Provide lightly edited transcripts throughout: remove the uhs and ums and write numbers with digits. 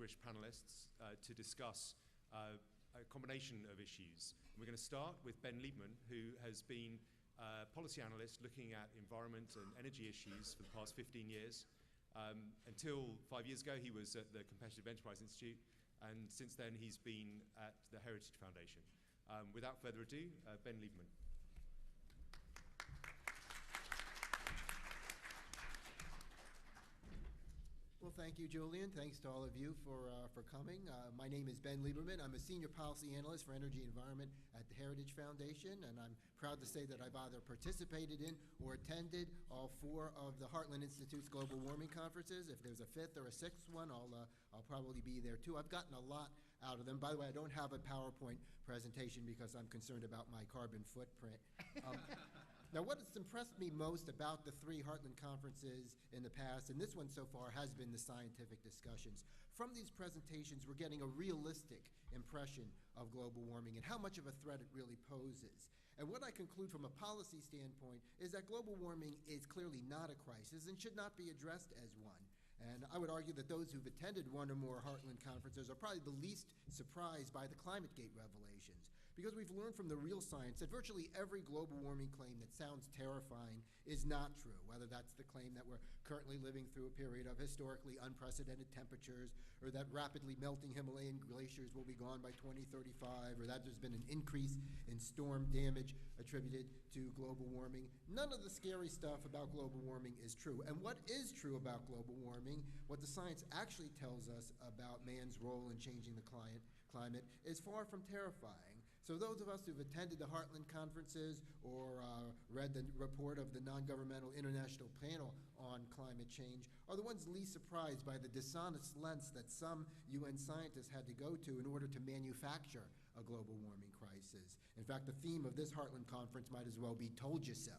distinguished panelists to discuss a combination of issues. And we're going to start with Ben Liebman, who has been a policy analyst looking at environment and energy issues for the past 15 years. Until 5 years ago, he was at the Competitive Enterprise Institute, and since then he's been at the Heritage Foundation. Without further ado, Ben Liebman. Well, thank you, Julian. Thanks to all of you for coming. My name is Ben Lieberman. I'm a senior policy analyst for energy and environment at the Heritage Foundation, and I'm proud to say that I've either participated in or attended all 4 of the Heartland Institute's global warming conferences. If there's a 5th or a 6th one, I'll probably be there too. I've gotten a lot out of them. By the way, I don't have a PowerPoint presentation because I'm concerned about my carbon footprint. Now, what has impressed me most about the 3 Heartland conferences in the past, and this one so far, has been the scientific discussions. From these presentations, we're getting a realistic impression of global warming and how much of a threat it really poses. And what I conclude from a policy standpoint is that global warming is clearly not a crisis and should not be addressed as one. And I would argue that those who've attended one or more Heartland conferences are probably the least surprised by the ClimateGate revelations, because we've learned from the real science that virtually every global warming claim that sounds terrifying is not true, whether that's the claim that we're currently living through a period of historically unprecedented temperatures, or that rapidly melting Himalayan glaciers will be gone by 2035, or that there's been an increase in storm damage attributed to global warming. None of the scary stuff about global warming is true. And what is true about global warming, what the science actually tells us about man's role in changing the climate is far from terrifying. So those of us who've attended the Heartland conferences or read the report of the Non-Governmental International Panel on Climate Change are the ones least surprised by the dishonest lengths that some UN scientists had to go to in order to manufacture a global warming crisis. In fact, the theme of this Heartland conference might as well be "Told You So."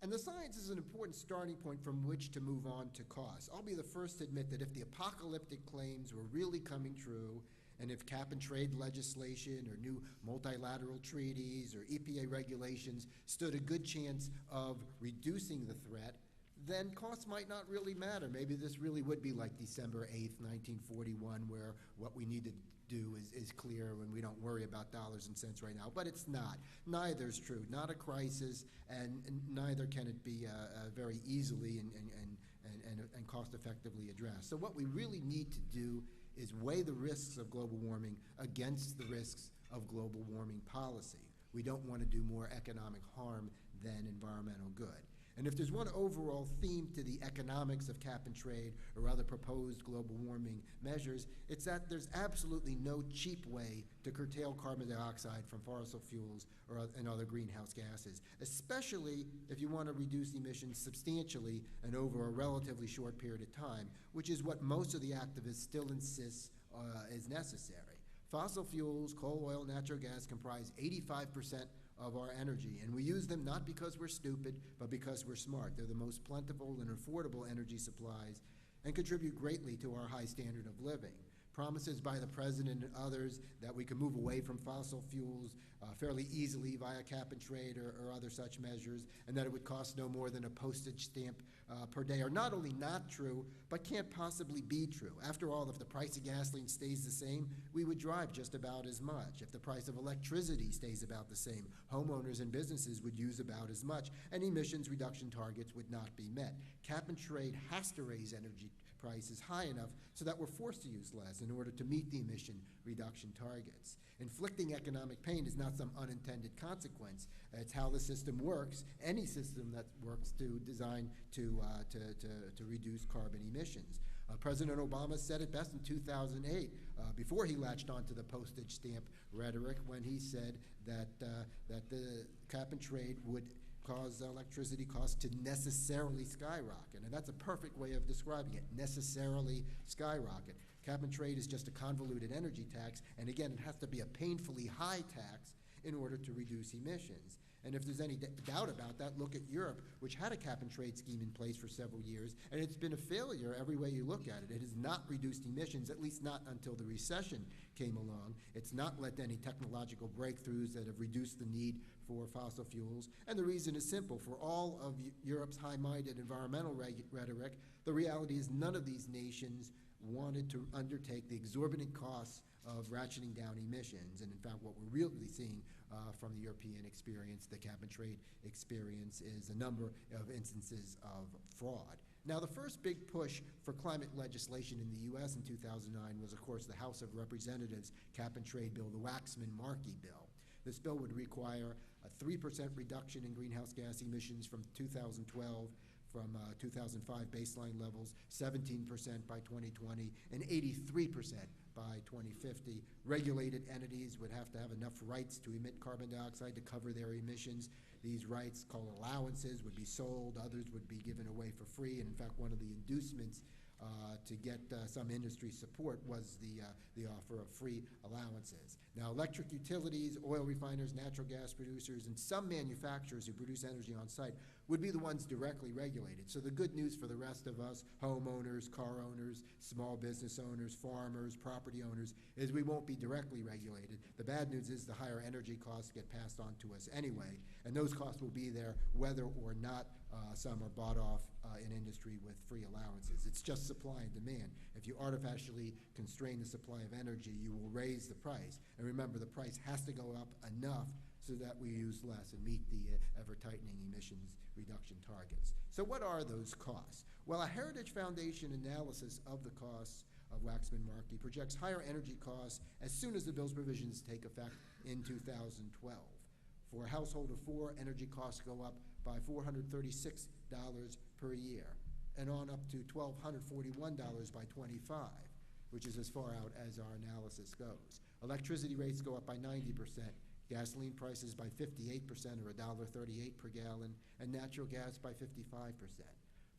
And the science is an important starting point from which to move on to costs. I'll be the first to admit that if the apocalyptic claims were really coming true, and if cap-and-trade legislation or new multilateral treaties or EPA regulations stood a good chance of reducing the threat, then costs might not really matter. Maybe this really would be like December 8th, 1941, where what we need to do is clear and we don't worry about dollars and cents right now. But it's not. Neither is true. Not a crisis, and neither can it be very easily and cost-effectively addressed. So what we really need to do is weigh the risks of global warming against the risks of global warming policy. We don't want to do more economic harm than environmental good. And if there's one overall theme to the economics of cap and trade or other proposed global warming measures, it's that there's absolutely no cheap way to curtail carbon dioxide from fossil fuels and other greenhouse gases, especially if you want to reduce emissions substantially and over a relatively short period of time, which is what most of the activists still insist is necessary. Fossil fuels, coal, oil, natural gas comprise 85% of our energy, and we use them not because we're stupid, but because we're smart. They're the most plentiful and affordable energy supplies and contribute greatly to our high standard of living. Promises by the president and others that we can move away from fossil fuels fairly easily via cap and trade or other such measures, and that it would cost no more than a postage stamp per day are not only not true, but can't possibly be true. After all, if the price of gasoline stays the same, we would drive just about as much. If the price of electricity stays about the same, homeowners and businesses would use about as much, and emissions reduction targets would not be met. Cap and trade has to raise energy prices high enough so that we're forced to use less in order to meet the emission reduction targets. Inflicting economic pain is not some unintended consequence. It's how the system works, any system that works to design to reduce carbon emissions. President Obama said it best in 2008, before he latched onto the postage stamp rhetoric, when he said that the cap and trade would cause electricity costs to necessarily skyrocket. And that's a perfect way of describing it, necessarily skyrocket. Cap and trade is just a convoluted energy tax, and again, it has to be a painfully high tax in order to reduce emissions. And if there's any doubt about that, look at Europe, which had a cap and trade scheme in place for several years, and it's been a failure every way you look at it. It has not reduced emissions, at least not until the recession came along. It's not led to any technological breakthroughs that have reduced the need for fossil fuels. And the reason is simple. For all of Europe's high-minded environmental rhetoric, the reality is none of these nations wanted to undertake the exorbitant costs of ratcheting down emissions. And in fact, what we're really seeing from the European experience, the cap and trade experience, is a number of instances of fraud. Now, the first big push for climate legislation in the U.S. in 2009 was, of course, the House of Representatives cap and trade bill, the Waxman-Markey bill. This bill would require a 3% reduction in greenhouse gas emissions from 2012, from 2005 baseline levels, 17% by 2020, and 83% by 2050. Regulated entities would have to have enough rights to emit carbon dioxide to cover their emissions. These rights, called allowances, would be sold. Others would be given away for free. And in fact, one of the inducements to get some industry support was the offer of free allowances. Now, electric utilities, oil refiners, natural gas producers, and some manufacturers who produce energy on site would be the ones directly regulated. So the good news for the rest of us, homeowners, car owners, small business owners, farmers, property owners, is we won't be directly regulated. The bad news is the higher energy costs get passed on to us anyway, and those costs will be there whether or not some are bought off in industry with free allowances. It's just supply and demand. If you artificially constrain the supply of energy, you will raise the price. And remember, the price has to go up enough so that we use less and meet the ever-tightening emissions reduction targets. So what are those costs? Well, a Heritage Foundation analysis of the costs of Waxman-Markey projects higher energy costs as soon as the bill's provisions take effect in 2012. For a household of four, energy costs go up by $436 per year, and on up to $1,241 by 25, which is as far out as our analysis goes. Electricity rates go up by 90%, gasoline prices by 58% or $1.38 per gallon, and natural gas by 55%.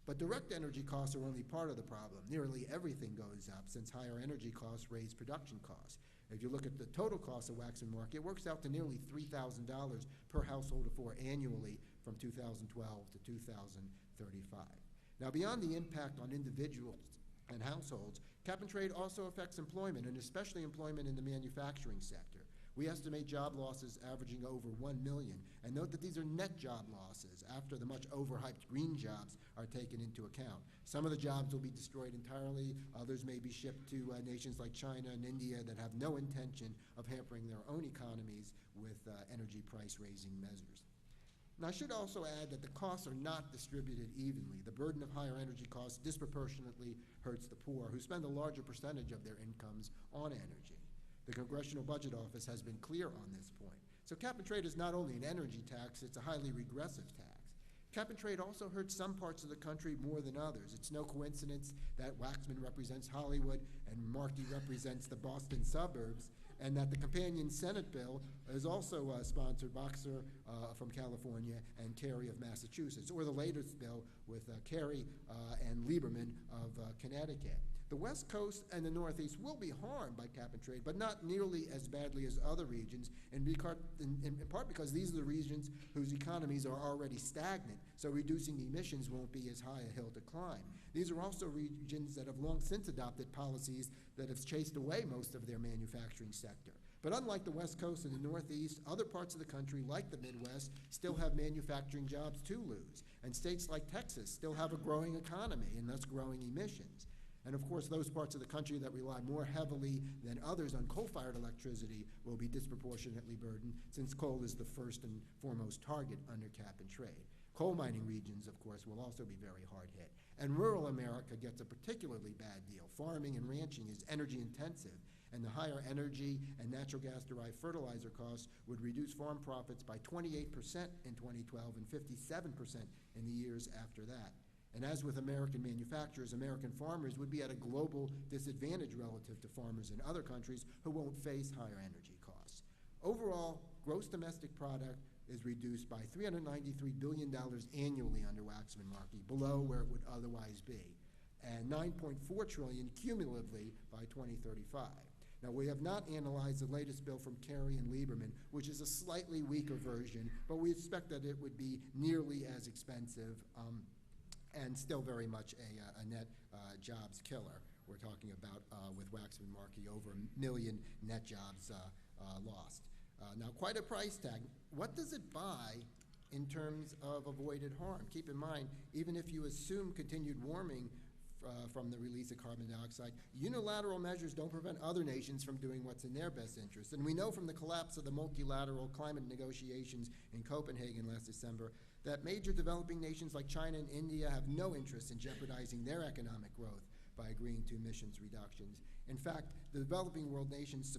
But direct energy costs are only part of the problem. Nearly everything goes up since higher energy costs raise production costs. If you look at the total cost of Waxman-Markey, it works out to nearly $3,000 per household of four annually from 2012 to 2035. Now, beyond the impact on individuals and households, cap and trade also affects employment, and especially employment in the manufacturing sector. We estimate job losses averaging over 1 million, and note that these are net job losses after the much overhyped green jobs are taken into account. Some of the jobs will be destroyed entirely, others may be shipped to nations like China and India that have no intention of hampering their own economies with energy price raising measures. Now, I should also add that the costs are not distributed evenly. The burden of higher energy costs disproportionately hurts the poor, who spend a larger percentage of their incomes on energy. The Congressional Budget Office has been clear on this point. So cap and trade is not only an energy tax, it's a highly regressive tax. Cap and trade also hurts some parts of the country more than others. It's no coincidence that Waxman represents Hollywood and Markey represents the Boston suburbs, and that the companion Senate bill is also sponsored Boxer from California and Kerry of Massachusetts, or the latest bill with Kerry and Lieberman of Connecticut. The West Coast and the Northeast will be harmed by cap and trade, but not nearly as badly as other regions, in part because these are the regions whose economies are already stagnant, so reducing emissions won't be as high a hill to climb. These are also regions that have long since adopted policies that have chased away most of their manufacturing sector. But unlike the West Coast and the Northeast, other parts of the country, like the Midwest, still have manufacturing jobs to lose. And states like Texas still have a growing economy and thus growing emissions. And of course, those parts of the country that rely more heavily than others on coal-fired electricity will be disproportionately burdened, since coal is the first and foremost target under cap and trade. Coal mining regions, of course, will also be very hard hit. And rural America gets a particularly bad deal. Farming and ranching is energy intensive, and the higher energy and natural gas-derived fertilizer costs would reduce farm profits by 28% in 2012 and 57% in the years after that. And as with American manufacturers, American farmers would be at a global disadvantage relative to farmers in other countries who won't face higher energy costs. Overall, gross domestic product is reduced by $393 billion annually under Waxman-Markey, below where it would otherwise be, and $9.4 trillion cumulatively by 2035. Now, we have not analyzed the latest bill from Kerry and Lieberman, which is a slightly weaker version, but we expect that it would be nearly as expensive and still very much a net jobs killer. We're talking about, with Waxman-Markey, over 1 million net jobs lost. Now, quite a price tag. What does it buy in terms of avoided harm? Keep in mind, even if you assume continued warming from the release of carbon dioxide. Unilateral measures don't prevent other nations from doing what's in their best interest. And we know from the collapse of the multilateral climate negotiations in Copenhagen last December that major developing nations like China and India have no interest in jeopardizing their economic growth by agreeing to emissions reductions. In fact, the developing world nations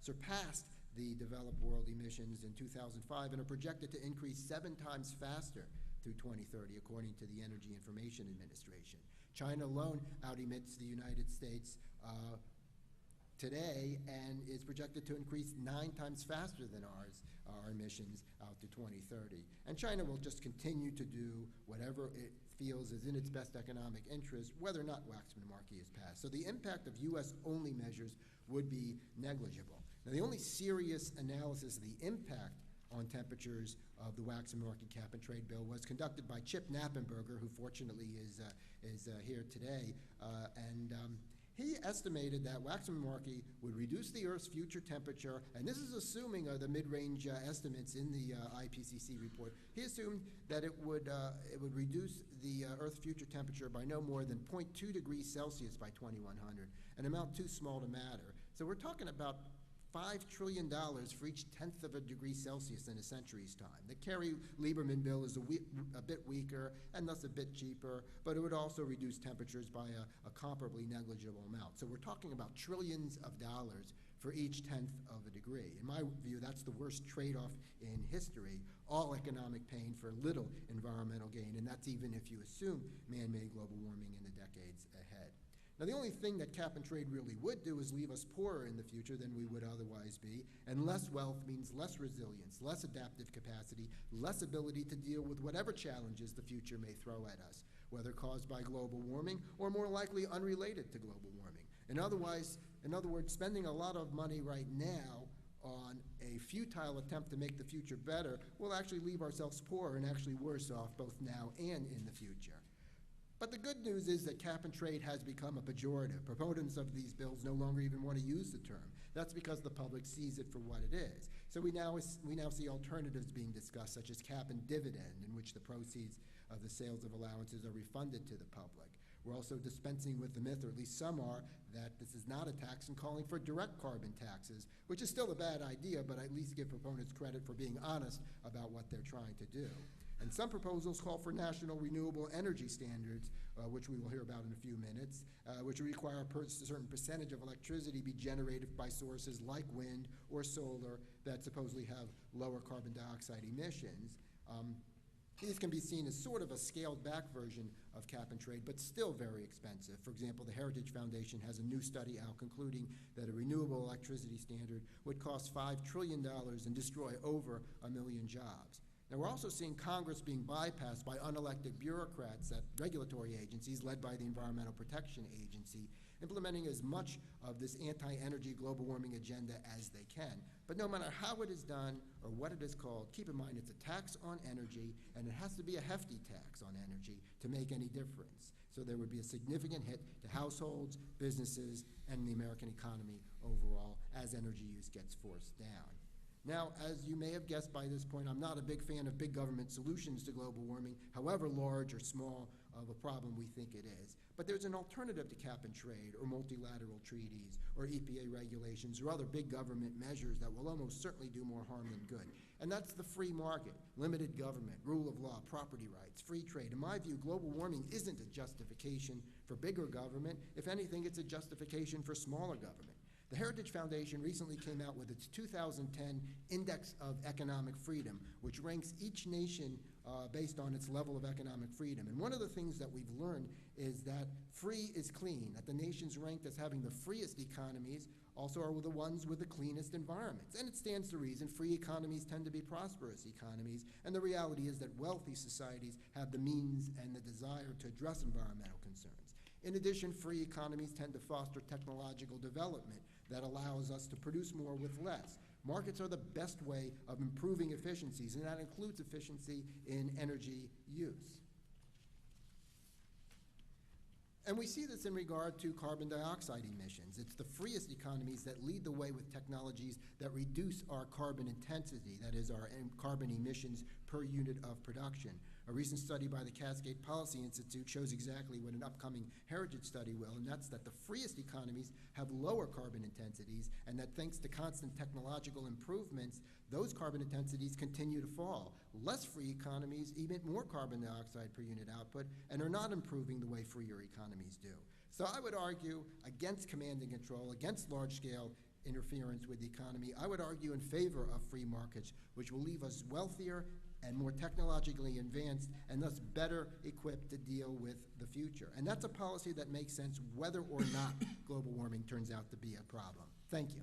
surpassed the developed world emissions in 2005 and are projected to increase 7 times faster through 2030, according to the Energy Information Administration. China alone out-emits the United States today and is projected to increase 9 times faster than our emissions out to 2030. And China will just continue to do whatever it feels is in its best economic interest, whether or not Waxman-Markey is passed. So the impact of US-only measures would be negligible. Now, the only serious analysis of the impact on temperatures of the Waxman-Markey cap and trade bill was conducted by Chip Knappenberger, who fortunately is here today, and he estimated that Waxman-Markey would reduce the Earth's future temperature, and this is assuming the mid-range estimates in the IPCC report. He assumed that it would reduce the Earth's future temperature by no more than 0.2 degrees Celsius by 2100, an amount too small to matter. So we're talking about $5 trillion for each 1/10 of a degree Celsius in a century's time. The Kerry-Lieberman bill is a bit weaker and thus a bit cheaper, but it would also reduce temperatures by a comparably negligible amount. So we're talking about trillions of dollars for each 1/10 of a degree. In my view, that's the worst trade-off in history, all economic pain for little environmental gain, and that's even if you assume man-made global warming in the decades ahead. Now, the only thing that cap and trade really would do is leave us poorer in the future than we would otherwise be, and less wealth means less resilience, less adaptive capacity, less ability to deal with whatever challenges the future may throw at us, whether caused by global warming or more likely unrelated to global warming. In other words, spending a lot of money right now on a futile attempt to make the future better will actually leave ourselves poorer and actually worse off both now and in the future. But the good news is that cap and trade has become a pejorative. Proponents of these bills no longer even want to use the term. That's because the public sees it for what it is. So we now see alternatives being discussed, such as cap and dividend, in which the proceeds of the sales of allowances are refunded to the public. We're also dispensing with the myth, or at least some are, that this is not a tax and calling for direct carbon taxes, which is still a bad idea, but at least give proponents credit for being honest about what they're trying to do. And some proposals call for national renewable energy standards, which we will hear about in a few minutes, which require a certain percentage of electricity be generated by sources like wind or solar that supposedly have lower carbon dioxide emissions. These can be seen as sort of a scaled-back version of cap and trade, but still very expensive. For example, the Heritage Foundation has a new study out concluding that a renewable electricity standard would cost $5 trillion and destroy over 1 million jobs. Now, we're also seeing Congress being bypassed by unelected bureaucrats at regulatory agencies led by the Environmental Protection Agency, implementing as much of this anti-energy global warming agenda as they can. But no matter how it is done or what it is called, keep in mind it's a tax on energy, and it has to be a hefty tax on energy to make any difference. So there would be a significant hit to households, businesses, and the American economy overall as energy use gets forced down. Now, as you may have guessed by this point, I'm not a big fan of big government solutions to global warming, however large or small of a problem we think it is. But there's an alternative to cap and trade, or multilateral treaties, or EPA regulations, or other big government measures that will almost certainly do more harm than good. And that's the free market, limited government, rule of law, property rights, free trade. In my view, global warming isn't a justification for bigger government. If anything, it's a justification for smaller government. The Heritage Foundation recently came out with its 2010 Index of Economic Freedom, which ranks each nation based on its level of economic freedom. And one of the things that we've learned is that free is clean, that the nations ranked as having the freest economies also are the ones with the cleanest environments. And it stands to reason free economies tend to be prosperous economies, and the reality is that wealthy societies have the means and the desire to address environmental concerns. In addition, free economies tend to foster technological development that allows us to produce more with less. Markets are the best way of improving efficiencies, and that includes efficiency in energy use. And we see this in regard to carbon dioxide emissions. It's the freest economies that lead the way with technologies that reduce our carbon intensity, that is, our carbon emissions per unit of production. A recent study by the Cascade Policy Institute shows exactly what an upcoming Heritage study will, and that's that the freest economies have lower carbon intensities, and that thanks to constant technological improvements, those carbon intensities continue to fall. Less free economies emit more carbon dioxide per unit output and are not improving the way freer economies do. So I would argue against command and control, against large-scale interference with the economy. I would argue in favor of free markets, which will leave us wealthier and more technologically advanced and thus better equipped to deal with the future. And that's a policy that makes sense whether or not global warming turns out to be a problem. Thank you.